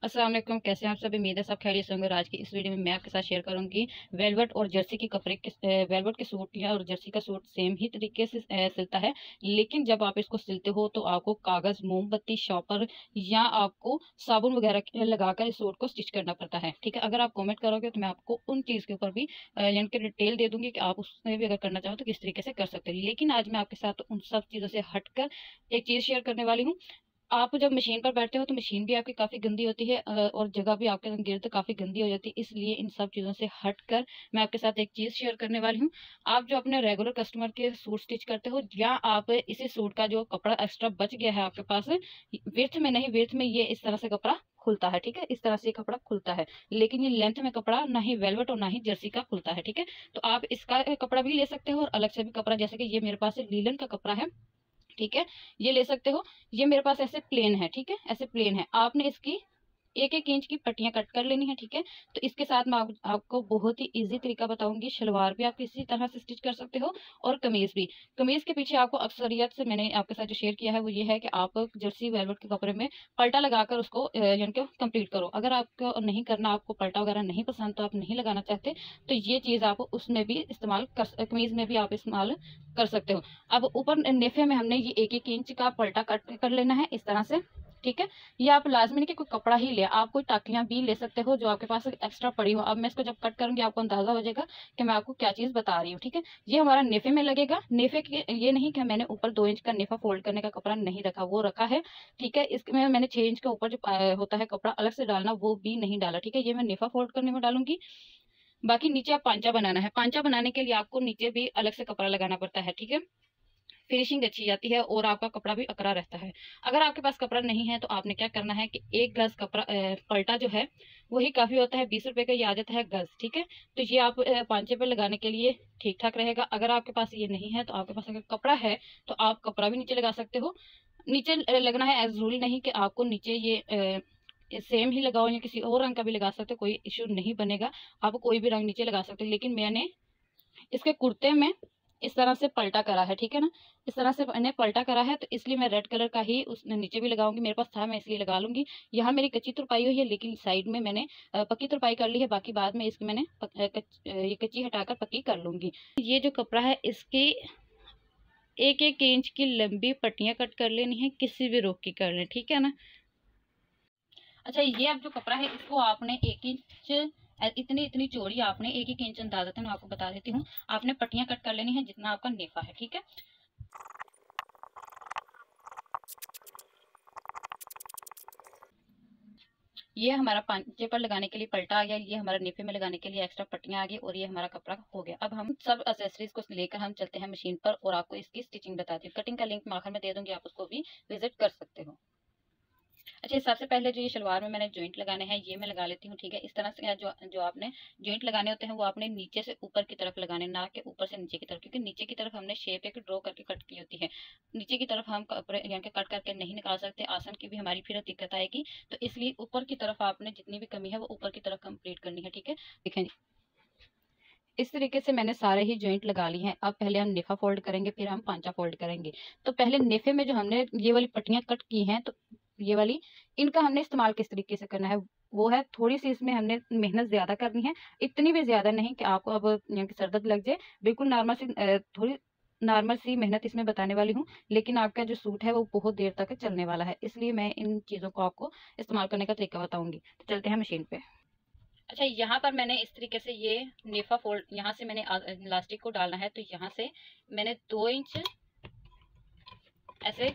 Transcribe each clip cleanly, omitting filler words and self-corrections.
अस्सलाम वालेकुम, कैसे हैं आप सभी। उम्मीद है सब खैरियत से होंगे। और आज की इस वीडियो में मैं आपके साथ शेयर करूंगी वेलवेट और जर्सी की कपड़े के वेलवेट के सूट या और जर्सी का सूट सेम ही तरीके से सिलता है, लेकिन जब आप इसको सिलते हो तो आपको कागज, मोमबत्ती, शॉपर या आपको साबुन वगैरह लगाकर इस सूट को स्टिच करना पड़ता है। ठीक है, अगर आप कमेंट करोगे तो मैं आपको उन चीज़ के ऊपर भी यानी कि डिटेल दे दूंगी कि आप उसमें भी अगर करना चाहो तो किस तरीके से कर सकते हैं। लेकिन आज मैं आपके साथ उन सब चीज़ों से हटकर एक चीज़ शेयर करने वाली हूँ। आप जब मशीन पर बैठते हो तो मशीन भी आपकी काफ़ी गंदी होती है और जगह भी आपके गिर्द काफ़ी गंदी हो जाती है। इसलिए इन सब चीज़ों से हटकर मैं आपके साथ एक चीज़ शेयर करने वाली हूँ। आप जो अपने रेगुलर कस्टमर के सूट स्टिच करते हो, या आप इसी सूट का जो कपड़ा एक्स्ट्रा बच गया है आपके पास, विर्थ में नहीं, विर्थ में ये इस तरह से कपड़ा खुलता है। ठीक है, इस तरह से ये कपड़ा खुलता है, लेकिन ये लेंथ में कपड़ा ना ही वेलवेट और ना ही जर्सी का खुलता है। ठीक है, तो आप इसका कपड़ा भी ले सकते हो और अलग से भी कपड़ा, जैसे कि ये मेरे पास लीलन का कपड़ा है। ठीक है, ये ले सकते हो। ये मेरे पास ऐसे प्लेन है। ठीक है, ऐसे प्लेन है। आपने इसकी एक एक इंच की पट्टियां कट कर लेनी है। ठीक है, तो इसके साथ मैं आपको बहुत ही इजी तरीका बताऊंगी। शलवार भी आप इसी तरह से स्टिच कर सकते हो और कमीज भी। कमीज के पीछे आपको अक्सरियत से मैंने आपके साथ जो शेयर किया है वो ये है कि आप जर्सी वेलवेट के कपड़े में पल्टा लगाकर उसको यानी कि कंप्लीट करो। अगर आपको नहीं करना, आपको पल्टा वगैरह नहीं पसंद, तो आप नहीं लगाना चाहते, तो ये चीज़ आप उसमें भी इस्तेमाल कर, कमीज में भी आप इस्तेमाल कर सकते हो। अब ऊपर नेफे में हमने ये एक एक इंच का पल्टा कट कर लेना है इस तरह से। ठीक है, ये आप लाजमी नहीं कि कोई कपड़ा ही ले, आप कोई टाकियां भी ले सकते हो जो आपके पास एक्स्ट्रा पड़ी हो। अब मैं इसको जब कट करूंगी आपको अंदाजा हो जाएगा कि मैं आपको क्या चीज बता रही हूँ। ठीक है, ये हमारा नेफे में लगेगा। नेफे के ये नहीं कि मैंने ऊपर 2 इंच का नेफा फोल्ड करने का कपड़ा नहीं रखा, वो रखा है। ठीक है, इसमें मैंने 6 इंच के ऊपर जो होता है कपड़ा अलग से डालना, वो भी नहीं डाला। ठीक है, ये मैं नेफा फोल्ड करने में डालूंगी। बाकी नीचे आप पांचा बनाना है। पांचा बनाने के लिए आपको नीचे भी अलग से कपड़ा लगाना पड़ता है। ठीक है, फिनिशिंग अच्छी जाती है और आपका कपड़ा भी अकड़ा रहता है। अगर आपके पास कपड़ा नहीं है तो आपने क्या करना है कि एक गज कपड़ा पलटा जो है वही काफी होता है, 20 रुपए का ये आ जाता है गज। ठीक है, तो ये आप पांचे पे लगाने के लिए ठीक ठाक रहेगा। अगर आपके पास ये नहीं है तो आपके पास अगर कपड़ा है तो आप कपड़ा भी नीचे लगा सकते हो। नीचे लगना है, जरूरी नहीं कि आपको नीचे ये सेम ही लगाओ या किसी और रंग का भी लगा सकते हो, कोई इश्यू नहीं बनेगा। आप कोई भी रंग नीचे लगा सकते हो, लेकिन मैंने इसके कुर्ते में इस तरह से पलटा करा है। ठीक है ना, इस तरह से मैंने पलटा करा है, तो इसलिए मैं रेड कलर का ही उसने नीचे भी लगाऊंगी। मेरे पास था, मैं इसलिए लगा लूंगी। यहाँ मेरी कच्ची तुरपाई हुई है, लेकिन साइड में मैंने पक्की तुरपाई कर ली है। बाकी बाद में इसकी मैंने ये कच्ची हटाकर पक्की कर लूंगी। ये जो कपड़ा है इसकी एक एक इंच की लंबी पट्टियां कट कर लेनी है, किसी भी रोक की कर लें। ठीक है ना। अच्छा, ये अब जो कपड़ा है इसको आपने 1 इंच, इतनी इतनी चौड़ी आपने 1 1 इंच अंदाजतन मैं आपको बता देती हूँ, आपने पट्टियां कट कर लेनी है जितना आपका नेफा है। ठीक है, ये हमारा पांचे पर लगाने के लिए पलटा आ गया, ये हमारा नेफे में लगाने के लिए एक्स्ट्रा पट्टियां आ गई, और ये हमारा कपड़ा हो गया। अब हम सब एक्सेसरीज को लेकर हम चलते हैं मशीन पर और आपको इसकी स्टिचिंग बताती हूँ। कटिंग का लिंक मैं आखिर में दे दूंगी, आप उसको भी विजिट कर सकते हो। अच्छा, सबसे पहले जो ये शलवार में मैंने जॉइंट लगाने हैं ये मैं लगा लेती हूँ। ठीक है, इस तरह से जो जो आपने जॉइंट लगाने होते हैं वो आपने नीचे से ऊपर की तरफ लगाने, ना कि ऊपर से नीचे की तरफ, क्योंकि नीचे की तरफ हमने शेप एक ड्रॉ करके कट की होती है। नीचे की तरफ हम कपड़े यानी कि कट करके नहीं निकाल सकते, आसन की भी हमारी फिर दिक्कत आएगी। तो इसलिए ऊपर की तरफ आपने जितनी भी कमी है वो ऊपर की तरफ कंप्लीट करनी है। ठीक है, देखें इस तरीके से मैंने सारे ही जॉइंट लगा ली हैं। अब पहले हम नेफा फोल्ड करेंगे, फिर हम पांचा फोल्ड करेंगे। तो पहले नेफे में जो हमने ये वाली पट्टियां कट की हैं, तो ये वाली, इनका हमने इस्तेमाल किस तरीके से करना है वो है, थोड़ी सी इसमें हमने मेहनत ज्यादा करनी है। इतनी भी ज्यादा नहीं कि आपको अब यहाँ की सरदर्द लग जाए, बिल्कुल नॉर्मल सी थोड़ी नॉर्मल सी मेहनत इसमें बताने वाली हूँ। लेकिन आपका जो सूट है वो बहुत देर तक चलने वाला है, इसलिए मैं इन चीजों को आपको इस्तेमाल करने का तरीका बताऊंगी। तो चलते हैं मशीन पे। अच्छा, यहाँ पर मैंने इस तरीके से ये नेफा फोल्ड, यहाँ से मैंने इलास्टिक को डालना है, तो यहाँ से मैंने 2 इंच ऐसे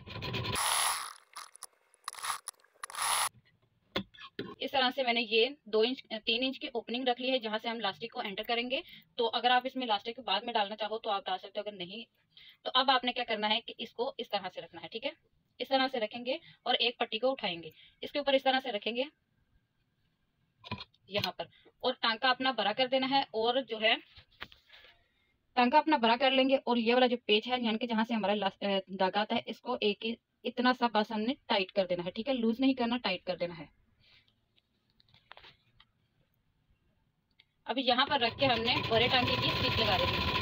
इस तरह से मैंने ये 2 इंच 3 इंच की ओपनिंग रख ली है जहां से हम इलास्टिक को एंटर करेंगे। तो अगर आप इसमें इलास्टिक को बाद में डालना चाहो तो आप डाल सकते हो, अगर नहीं तो अब आपने क्या करना है कि इसको इस तरह से रखना है। ठीक है, इस तरह से रखेंगे और एक पट्टी को उठाएंगे, इसके ऊपर इस तरह से रखेंगे यहाँ पर, और टांका अपना बड़ा कर देना है। और जो है टांका अपना बड़ा कर लेंगे, और ये वाला जो पेच है यानी कि जहां से हमारा धागा आता है, इसको एक ही इतना सा बस हमने टाइट कर देना है। ठीक है, लूज नहीं करना, टाइट कर देना है। अभी यहाँ पर रख के हमने बड़े टांके की स्टिच लगा देनी है।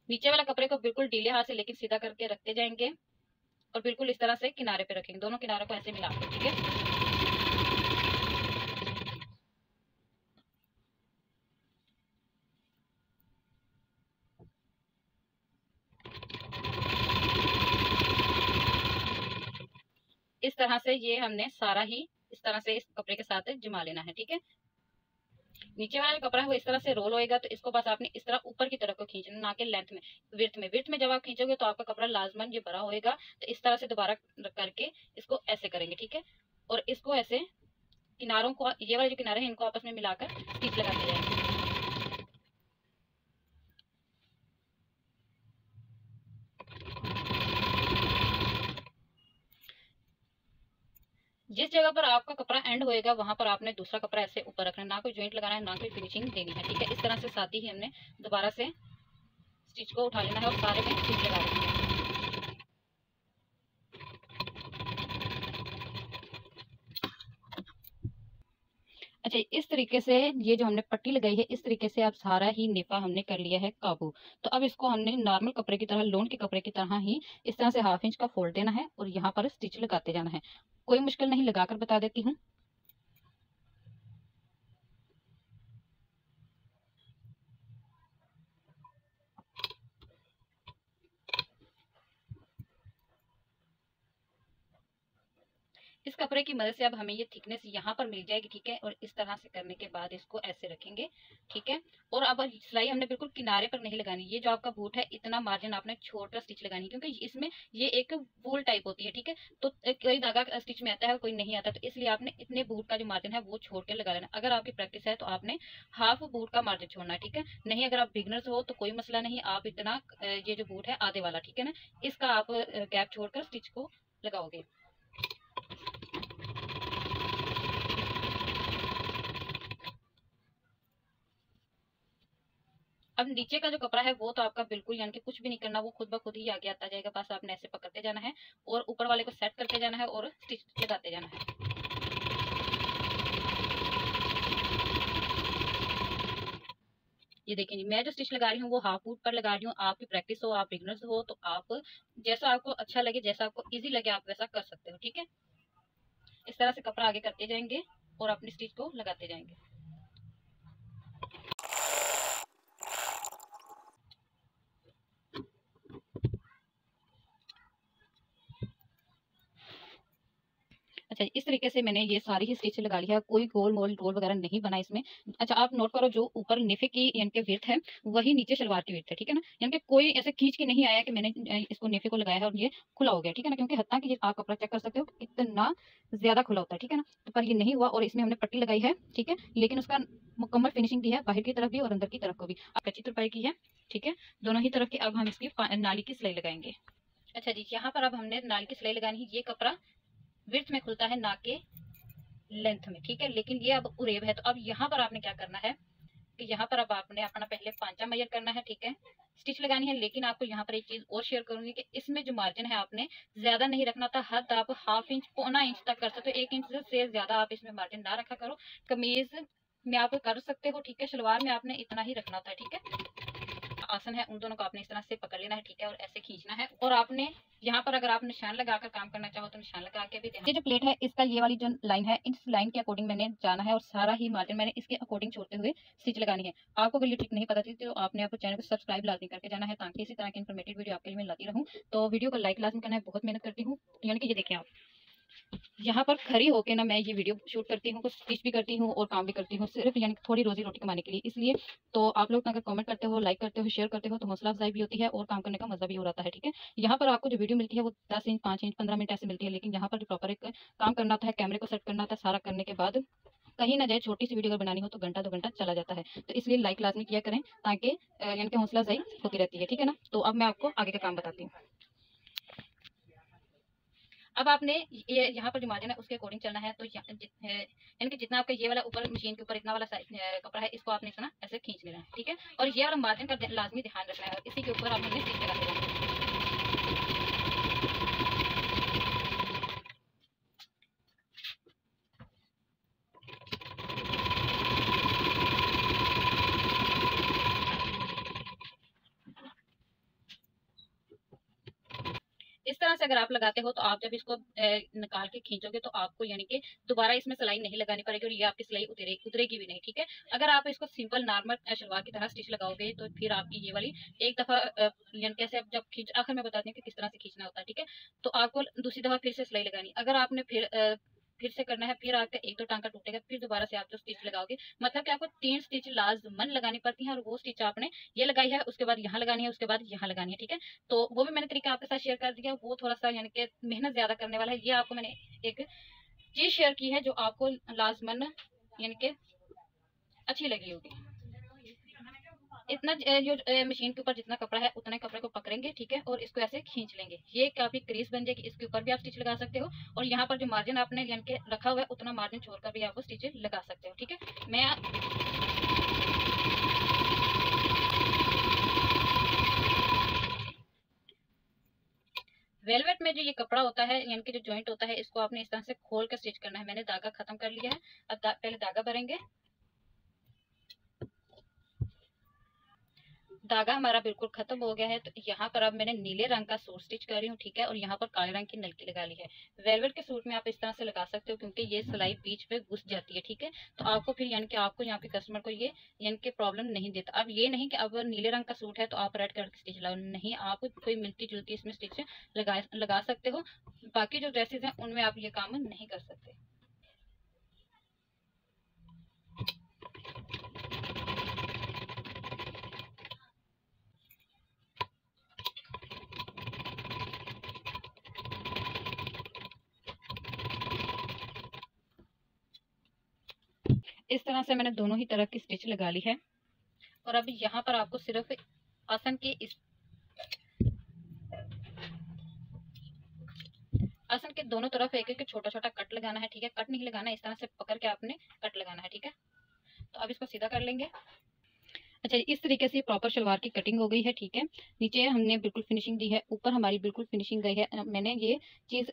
नीचे वाला कपड़े को बिल्कुल ढीले हाथ से लेकिन सीधा करके रखते जाएंगे, और बिल्कुल इस तरह से किनारे पे रखेंगे, दोनों किनारों को ऐसे मिला के, ठीक है। इस तरह से ये हमने सारा ही इस तरह से इस कपड़े के साथ जमा लेना है, ठीक है। नीचे वाला जो कपड़ा है वो इस तरह से रोल होएगा, तो इसको बस आपने इस तरह ऊपर की तरफ को खींचना, ना कि लेंथ में, विड्थ में जब आप खींचोगे तो आपका कपड़ा लाजमन ये बड़ा होएगा। तो इस तरह से दोबारा करके इसको ऐसे करेंगे, ठीक है। और इसको ऐसे किनारों को, ये वाले जो किनारे हैं इनको आपस में मिलाकर स्टिच लगाते जाएंगे। जिस जगह पर आपका कपड़ा एंड होएगा वहां पर आपने दूसरा कपड़ा ऐसे ऊपर रखना है, ना कोई ज्वाइंट लगाना है, ना कोई फिनिशिंग देनी है, ठीक है। इस तरह से साथ ही हमने दोबारा से स्टिच को उठा लेना है और सारे में स्टिच लगा देना है। अच्छा, इस तरीके से ये जो हमने पट्टी लगाई है, इस तरीके से अब सारा ही नेफा हमने कर लिया है काबू। तो अब इसको हमने नॉर्मल कपड़े की तरह, लोन के कपड़े की तरह ही इस तरह से 1/2 इंच का फोल्ड देना है और यहाँ पर स्टिच लगाते जाना है। कोई मुश्किल नहीं, लगाकर बता देती हूँ। इस कपड़े की मदद से अब हमें ये थिकनेस यहाँ पर मिल जाएगी, ठीक है। और इस तरह से करने के बाद इसको ऐसे रखेंगे, ठीक है। और अब सिलाई हमने बिल्कुल किनारे पर नहीं लगानी, ये जो आपका बूट है इतना मार्जिन आपने छोड़कर स्टिच लगानी, क्योंकि इसमें ये एक वूल टाइप होती है, ठीक है। तो कोई धागा स्टिच में आता है, कोई नहीं आता, तो इसलिए आपने इतने बूट का जो मार्जिन है वो छोड़ के लगा लेना। अगर आपकी प्रैक्टिस है तो आपने हाफ बूट का मार्जिन छोड़ना है, ठीक है। नहीं, अगर आप बिगनर्स हो तो कोई मसला नहीं, आप इतना ये जो बूट है आधे वाला, ठीक है ना, इसका आप गैप छोड़कर स्टिच को लगाओगे। अब नीचे का जो कपड़ा है वो तो आपका बिल्कुल यानी कि कुछ भी नहीं करना, वो खुद ब खुद ही आगे आता जाएगा। बस आपने ऐसे पकड़ते जाना है और ऊपर वाले को सेट करते जाना है और स्टिच लगाते जाना है। ये देखिए जी, मैं जो स्टिच लगा रही हूँ वो हाफ बूट पर लगा रही हूँ। आपकी प्रैक्टिस हो, आप बिगनर्स हो, तो आप जैसा आपको अच्छा लगे, जैसा आपको इजी लगे, आप वैसा कर सकते हो, ठीक है। इस तरह से कपड़ा आगे करते जाएंगे और अपनी स्टिच को लगाते जाएंगे। अच्छा, इस तरीके से मैंने ये सारी ही स्टिच लगा ली है, कोई गोल मोल रोल वगैरह नहीं बना इसमें। अच्छा, आप नोट करो, जो ऊपर नेफे की यानी कि विड्थ है वही नीचे शलवार की विड्थ है, ठीक है ना। यानी कि कोई ऐसे खींच के नहीं आया कि मैंने इसको नेफे को लगाया है और ये खुला हो गया, ठीक है ना, क्योंकि हत्ता की ये आप कपड़ा चेक कर सकते हो कितना ज्यादा खुला होता है, ठीक है ना। तो पर ये नहीं हुआ और इसमें हमने पट्टी लगाई है, ठीक है, लेकिन उसका मुकम्मल फिनिशिंग दी है, बाहर की तरफ भी और अंदर की तरफ को भी कच्ची तुरपाई की है, ठीक है, दोनों ही तरफ की। अब हम इसकी नाली की सिलाई लगाएंगे। अच्छा जी, यहाँ पर अब हमने नाली की सिलाई लगानी है। ये कपड़ा विड्थ में खुलता है, ना के लेंथ में, ठीक है, लेकिन ये अब उरेब है। तो अब यहाँ पर आपने क्या करना है कि यहाँ पर अब आपने अपना पहले पांचा मेजर करना है, ठीक है, स्टिच लगानी है। लेकिन आपको यहाँ पर एक चीज और शेयर करूंगी कि इसमें जो मार्जिन है आपने ज्यादा नहीं रखना था, हद आप 1/2 इंच पौना इंच तक कर सकते हो, 1 इंच से ज्यादा आप इसमें मार्जिन ना रखा करो। कमीज में आप कर सकते हो, ठीक है, शलवार में आपने इतना ही रखना होता है, ठीक है। आसन है उन दोनों को आपने इस तरह से पकड़ लेना है, ठीक है, और ऐसे खींचना है। और आपने यहाँ पर अगर आप निशान लगाकर काम करना चाहो तो निशान लगा के भी देना। ये जो प्लेट है इसका ये वाली जो लाइन है, इस लाइन के अकॉर्डिंग मैंने जाना है और सारा ही मार्जिन मैंने इसके अकॉर्डिंग छोड़ते हुए स्टिच लगानी है। आपको अगर ये ट्रिक नहीं पता थी तो आपने आपको चैनल को सब्सक्राइब लाजमी करके जाना है, ताकि इसी तरह की इन्फॉर्मेटिव वीडियो आपके लिए मैं लाती रहूँ। तो वीडियो को लाइक लाजमी करना है, बहुत मेहनत करती हूँ, यानी कि ये देखें आप, यहाँ पर खड़ी होके ना मैं ये वीडियो शूट करती हूँ, कुछ स्टिच भी करती हूँ और काम भी करती हूँ, सिर्फ यानी थोड़ी रोजी रोटी कमाने के लिए। इसलिए तो आप लोग अगर कमेंट करते हो, लाइक करते हो, शेयर करते हो तो हौसला अफजाई भी होती है और काम करने का मजा भी हो रहा है, ठीक है। यहाँ पर आपको जो वीडियो मिलती है वो 10 इंच, 5 इंच, 15 मिनट ऐसे मिलती है, लेकिन यहाँ पर जो प्रॉपर एक काम करना होता है, कैमरे को सेट करना होता है, सारा करने के बाद कहीं ना जाए, छोटी सी वीडियो अगर बनानी हो तो घंटा 2 घंटा चला जाता है। तो इसलिए लाइक लाजमी किया करें, ताकि यानी कि हौसला अफजाई होती रहती है, ठीक है ना। तो अब मैं आपको आगे का काम बताती हूँ। अब आपने ये यहाँ पर जो मार्जिन है उसके अकॉर्डिंग चलना है। तो यानी कि जितना आपका ये वाला ऊपर मशीन के ऊपर इतना वाला कपड़ा है, इसको आपने इतना ऐसे खींच लेना है, ठीक है। और ये वाला मार्जिन का लाजमी ध्यान रखना है और इसी के ऊपर आपने स्टिच लगाते जाना है। इस तरह से अगर आप लगाते हो तो आप जब इसको निकाल के खींचोगे तो आपको यानी कि दोबारा इसमें सिलाई नहीं लगानी पड़ेगी और ये आपकी सिलाई उतरेगी भी नहीं, ठीक है। अगर आप इसको सिंपल नॉर्मल शलवार की तरह स्टिच लगाओगे तो फिर आपकी ये वाली एक दफा यानी कैसे आप जब खींच, आखिर में बताती हूँ कि किस तरह से खींचना होता है, ठीक है। तो आपको दूसरी दफा फिर से सिलाई लगानी, अगर आपने फिर से करना है, फिर आपका एक दो टांका टूटेगा, फिर दोबारा से आप जो स्टिच लगाओगे, मतलब कि आपको 3 स्टिच लाजमन लगानी पड़ती है। और वो स्टिच आपने ये लगाई है, उसके बाद यहाँ लगानी है, उसके बाद यहाँ लगानी है, ठीक है। तो वो भी मैंने तरीका आपके साथ शेयर कर दिया, वो थोड़ा सा यानी कि मेहनत ज्यादा करने वाला है। ये आपको मैंने एक चीज शेयर की है जो आपको लाजमन यानी कि अच्छी लगी होगी। इतना जो मशीन के ऊपर जितना कपड़ा है उतने कपड़े को पकड़ेंगे, ठीक है, और इसको ऐसे खींच लेंगे, ये काफी क्रीज बन जाएगी। इसके ऊपर भी आप स्टिच लगा सकते हो और यहाँ पर जो मार्जिन आपने यानी कि रखा हुआ है उतना मार्जिन छोड़कर भी आप स्टिच लगा सकते हो, ठीक है। मैं वेलवेट में जो ये कपड़ा होता है यानी कि जो जॉइंट होता है, इसको आपने इस तरह से खोल कर स्टिच करना है। मैंने धागा खत्म कर लिया है, अब पहले धागा भरेंगे। धागा हमारा बिल्कुल खत्म हो गया है, तो यहाँ पर अब मैंने नीले रंग का सूट स्टिच कर रही हूँ, ठीक है, और यहाँ पर काले रंग की नलकी लगा ली है। वेलवेट के सूट में आप इस तरह से लगा सकते हो क्योंकि ये सिलाई बीच में घुस जाती है, ठीक है। तो आपको फिर यानी कि आपको यहाँ पे कस्टमर को ये यानी कि प्रॉब्लम नहीं देता। अब ये नहीं कि अब नीले रंग का सूट है तो आप रेड कलर की स्टिच लगाओ, नहीं, आप कोई मिलती जुलती इसमें स्टिच लगा सकते हो। बाकी जो ड्रेसेस हैं उनमें आप ये काम नहीं कर सकते। इस तरह से मैंने दोनों ही तरफ की स्टिच लगा ली है और अब यहाँ पर आपको सिर्फ आसन के दोनों तरफ एक एक छोटा छोटा कट लगाना है, ठीक है। कट नहीं लगाना, इस तरह से पकड़ के आपने कट लगाना है, ठीक है। तो अब इसको सीधा कर लेंगे। अच्छा, इस तरीके से प्रॉपर शलवार की कटिंग हो गई है, ठीक है। नीचे हमने बिल्कुल फिनिशिंग दी है, ऊपर हमारी बिल्कुल फिनिशिंग गई है। मैंने ये चीज़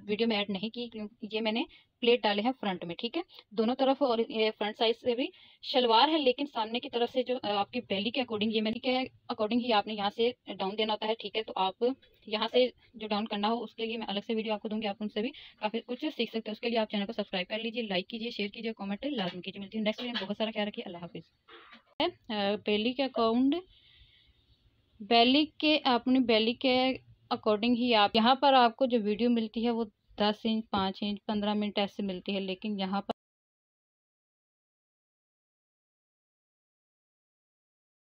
वीडियो में ऐड नहीं की क्योंकि ये मैंने प्लेट डाले हैं फ्रंट में, ठीक है, दोनों तरफ। और ये फ्रंट साइड से भी शलवार है लेकिन सामने की तरफ से जो आपकी बेली के अकॉर्डिंग, ये मैंने के अकॉर्डिंग ही आपने यहाँ से डाउन देना होता है, ठीक है। तो आप यहाँ से जो डाउन करना हो उसके लिए मैं अलग से वीडियो आपको दूंगी, आप उनसे भी काफ़ी कुछ सीख सकते हैं। उसके लिए आप चैनल को सब्सक्राइब कर लीजिए, लाइक कीजिए, शेयर कीजिए, कॉमेंट लाजमी कीजिए। मिलती है नेक्स्ट वीडियो में, बहुत सारा ख्याल रखिए, अल्लाह हाफिज़। अपनी बेली के अकॉर्डिंग ही आप यहाँ पर आपको जो वीडियो मिलती है वो 10 इंच 5 इंच 15 मिनट ऐसे मिलती है, लेकिन यहाँ पर